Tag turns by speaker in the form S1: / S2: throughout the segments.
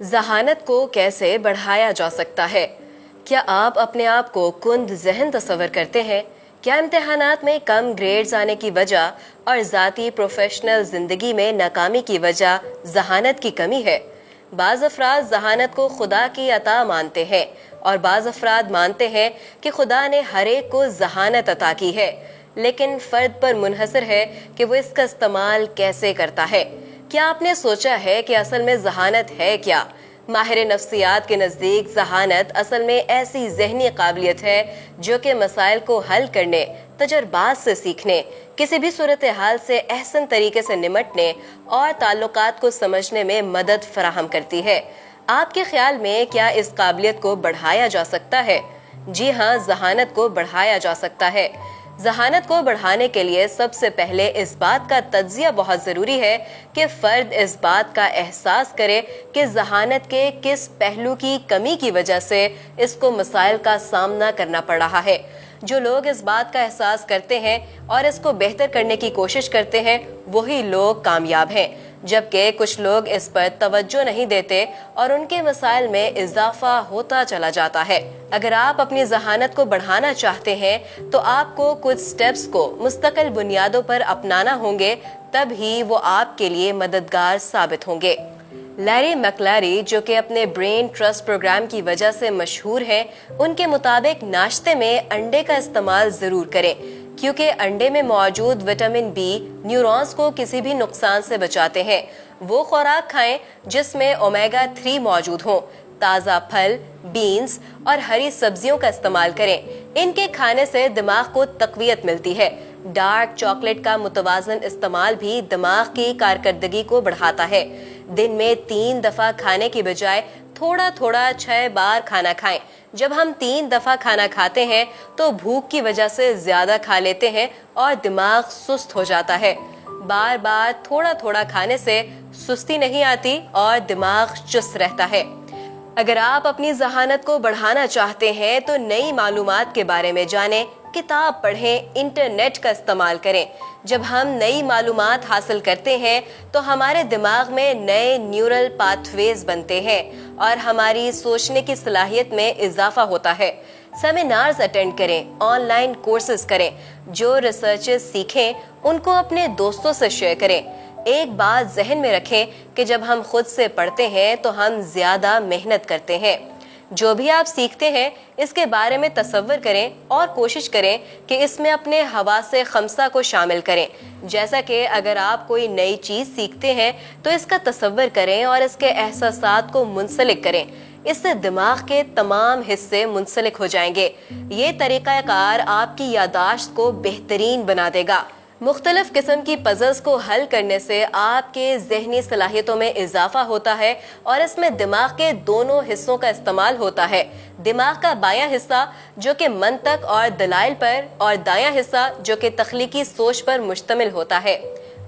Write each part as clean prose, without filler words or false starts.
S1: ذہانت کو کیسے بڑھایا جا سکتا ہے؟ کیا آپ اپنے آپ کو کند ذہن تصور کرتے ہیں؟ کیا امتحانات میں کم گریڈز آنے کی وجہ اور ذاتی پروفیشنل زندگی میں ناکامی کی وجہ ذہانت کی کمی ہے؟ بعض افراد ذہانت کو خدا کی عطا مانتے ہیں اور بعض افراد مانتے ہیں کہ خدا نے ہر ایک کو ذہانت عطا کی ہے، لیکن فرد پر منحصر ہے کہ وہ اس کا استعمال کیسے کرتا ہے۔ کیا آپ نے سوچا ہے کہ اصل میں ذہانت ہے کیا؟ ماہر نفسیات کے نزدیک ذہانت اصل میں ایسی ذہنی قابلیت ہے جو کہ مسائل کو حل کرنے، تجربات سے سیکھنے، کسی بھی صورتحال سے احسن طریقے سے نمٹنے اور تعلقات کو سمجھنے میں مدد فراہم کرتی ہے۔ آپ کے خیال میں کیا اس قابلیت کو بڑھایا جا سکتا ہے؟ جی ہاں، ذہانت کو بڑھایا جا سکتا ہے۔ ذہانت کو بڑھانے کے لیے سب سے پہلے اس بات کا تجزیہ بہت ضروری ہے کہ فرد اس بات کا احساس کرے کہ ذہانت کے کس پہلو کی کمی کی وجہ سے اس کو مسائل کا سامنا کرنا پڑ رہا ہے۔ جو لوگ اس بات کا احساس کرتے ہیں اور اس کو بہتر کرنے کی کوشش کرتے ہیں، وہی لوگ کامیاب ہیں، جبکہ کچھ لوگ اس پر توجہ نہیں دیتے اور ان کے مسائل میں اضافہ ہوتا چلا جاتا ہے۔ اگر آپ اپنی ذہانت کو بڑھانا چاہتے ہیں تو آپ کو کچھ سٹیپس کو مستقل بنیادوں پر اپنانا ہوں گے، تب ہی وہ آپ کے لیے مددگار ثابت ہوں گے۔ لیری میکلیری، جو کہ اپنے برین ٹرسٹ پروگرام کی وجہ سے مشہور ہیں، ان کے مطابق ناشتے میں انڈے کا استعمال ضرور کریں، کیونکہ انڈے میں موجود وٹامن بی نیورونز کو کسی بھی نقصان سے بچاتے ہیں۔ وہ خوراک کھائیں جس میں اومیگا 3 موجود ہوں۔ تازہ پھل، بینز اور ہری سبزیوں کا استعمال کریں۔ ان کے کھانے سے دماغ کو تقویت ملتی ہے۔ ڈارک چاکلیٹ کا متوازن استعمال بھی دماغ کی کارکردگی کو بڑھاتا ہے۔ دن میں 3 دفعہ کھانے کی بجائے تھوڑا تھوڑا 6 بار کھانا کھائیں۔ جب ہم 3 دفعہ کھانا کھاتے ہیں تو بھوک کی وجہ سے زیادہ کھا لیتے ہیں اور دماغ سست ہو جاتا ہے۔ بار بار تھوڑا تھوڑا کھانے سے سستی نہیں آتی اور دماغ چست رہتا ہے۔ اگر آپ اپنی ذہانت کو بڑھانا چاہتے ہیں تو نئی معلومات کے بارے میں جانیں، کتاب پڑھیں، انٹرنیٹ کا استعمال کریں۔ جب ہم نئی معلومات حاصل کرتے ہیں تو ہمارے دماغ میں نئے نیورل پاتھ ویز بنتے ہیں اور ہماری سوچنے کی صلاحیت میں اضافہ ہوتا ہے۔ سیمینارز اٹینڈ کریں، آن لائن کورسز کریں، جو ریسرچز سیکھیں ان کو اپنے دوستوں سے شیئر کریں۔ ایک بات ذہن میں رکھیں کہ جب ہم خود سے پڑھتے ہیں تو ہم زیادہ محنت کرتے ہیں۔ جو بھی آپ سیکھتے ہیں اس کے بارے میں تصور کریں اور کوشش کریں کہ اس میں اپنے حواس خمسہ کو شامل کریں۔ جیسا کہ اگر آپ کوئی نئی چیز سیکھتے ہیں تو اس کا تصور کریں اور اس کے احساسات کو منسلک کریں۔ اس سے دماغ کے تمام حصے منسلک ہو جائیں گے۔ یہ طریقہ کار آپ کی یادداشت کو بہترین بنا دے گا۔ مختلف قسم کی پزلز کو حل کرنے سے آپ کے ذہنی صلاحیتوں میں اضافہ ہوتا ہے اور اس میں دماغ کے دونوں حصوں کا استعمال ہوتا ہے۔ دماغ کا بایاں حصہ جو کہ منطق اور دلائل پر اور دایاں حصہ جو کہ تخلیقی سوچ پر مشتمل ہوتا ہے۔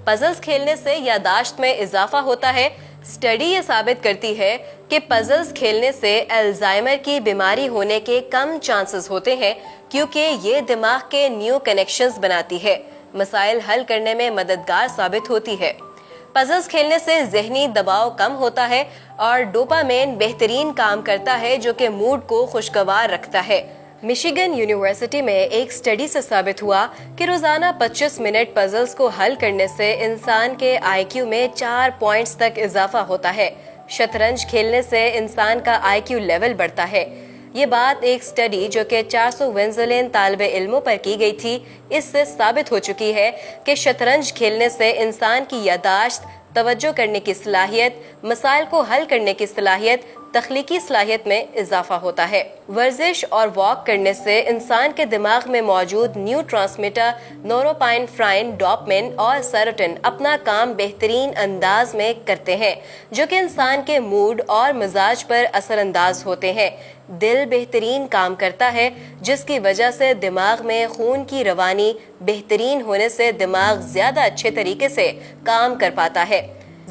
S1: پزلز کھیلنے سے یادداشت میں اضافہ ہوتا ہے۔ اسٹڈی یہ ثابت کرتی ہے کہ پزلز کھیلنے سے الزائمر کی بیماری ہونے کے کم چانسز ہوتے ہیں، کیونکہ یہ دماغ کے نیو کنیکشنز بناتی ہے، مسائل حل کرنے میں مددگار ثابت ہوتی ہے۔ پزلز کھیلنے سے ذہنی دباؤ کم ہوتا ہے اور ڈوپامین بہترین کام کرتا ہے، جو کہ موڈ کو خوشگوار رکھتا ہے۔ مشیگن یونیورسٹی میں ایک اسٹڈی سے ثابت ہوا کہ روزانہ 25 منٹ پزلز کو حل کرنے سے انسان کے آئی کیو میں 4 پوائنٹس تک اضافہ ہوتا ہے۔ شطرنج کھیلنے سے انسان کا آئی کیو لیول بڑھتا ہے۔ یہ بات ایک اسٹڈی جو کہ 400 وینزویلین طالب علموں پر کی گئی تھی، اس سے ثابت ہو چکی ہے کہ شطرنج کھیلنے سے انسان کی یادداشت، توجہ کرنے کی صلاحیت، مسائل کو حل کرنے کی صلاحیت، تخلیقی صلاحیت میں اضافہ ہوتا ہے۔ ورزش اور واک کرنے سے انسان کے دماغ میں موجود نیو ٹرانسمیٹر نوروپائنفرائن، ڈوپامین اور سیروٹونن اپنا کام بہترین انداز میں کرتے ہیں، جو کہ انسان کے موڈ اور مزاج پر اثر انداز ہوتے ہیں۔ دل بہترین کام کرتا ہے، جس کی وجہ سے دماغ میں خون کی روانی بہترین ہونے سے دماغ زیادہ اچھے طریقے سے کام کر پاتا ہے۔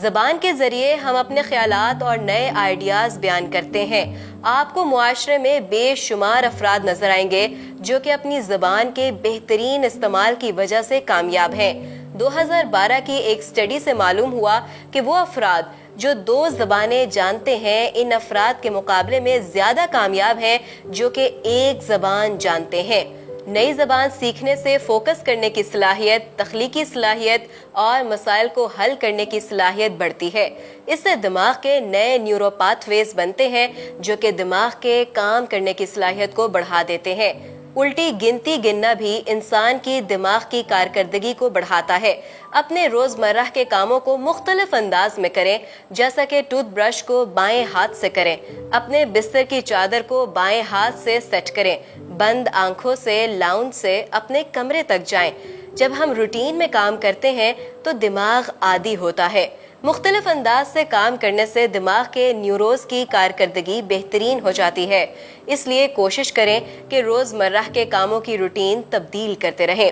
S1: زبان کے ذریعے ہم اپنے خیالات اور نئے آئیڈیاز بیان کرتے ہیں۔ آپ کو معاشرے میں بے شمار افراد نظر آئیں گے جو کہ اپنی زبان کے بہترین استعمال کی وجہ سے کامیاب ہیں۔ 2012 کی ایک اسٹڈی سے معلوم ہوا کہ وہ افراد جو 2 زبانیں جانتے ہیں ان افراد کے مقابلے میں زیادہ کامیاب ہیں جو کہ ایک زبان جانتے ہیں۔ نئی زبان سیکھنے سے فوکس کرنے کی صلاحیت، تخلیقی صلاحیت اور مسائل کو حل کرنے کی صلاحیت بڑھتی ہے۔ اس سے دماغ کے نئے نیورو پاتھ ویز بنتے ہیں جو کہ دماغ کے کام کرنے کی صلاحیت کو بڑھا دیتے ہیں۔ الٹی گنتی گننا بھی انسان کی دماغ کی کارکردگی کو بڑھاتا ہے۔ اپنے روزمرہ کے کاموں کو مختلف انداز میں کریں، جیسا کہ ٹوتھ برش کو بائیں ہاتھ سے کریں، اپنے بستر کی چادر کو بائیں ہاتھ سے سیٹ کریں، بند آنکھوں سے لاؤنج سے اپنے کمرے تک جائیں۔ جب ہم روٹین میں کام کرتے ہیں تو دماغ عادی ہوتا ہے۔ مختلف انداز سے کام کرنے سے دماغ کے نیوروز کی کارکردگی بہترین ہو جاتی ہے۔ اس لیے کوشش کریں کہ روزمرہ کے کاموں کی روٹین تبدیل کرتے رہیں۔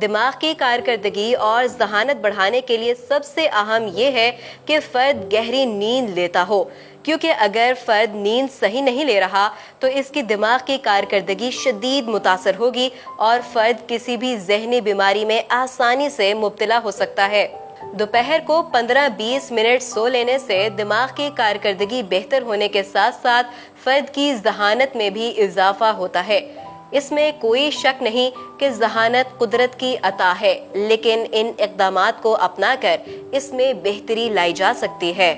S1: دماغ کی کارکردگی اور ذہانت بڑھانے کے لیے سب سے اہم یہ ہے کہ فرد گہری نیند لیتا ہو، کیونکہ اگر فرد نیند صحیح نہیں لے رہا تو اس کی دماغ کی کارکردگی شدید متاثر ہوگی اور فرد کسی بھی ذہنی بیماری میں آسانی سے مبتلا ہو سکتا ہے۔ دوپہر کو 15-20 منٹ سو لینے سے دماغ کی کارکردگی بہتر ہونے کے ساتھ ساتھ فرد کی ذہانت میں بھی اضافہ ہوتا ہے۔ اس میں کوئی شک نہیں کہ ذہانت قدرت کی عطا ہے، لیکن ان اقدامات کو اپنا کر اس میں بہتری لائی جا سکتی ہے۔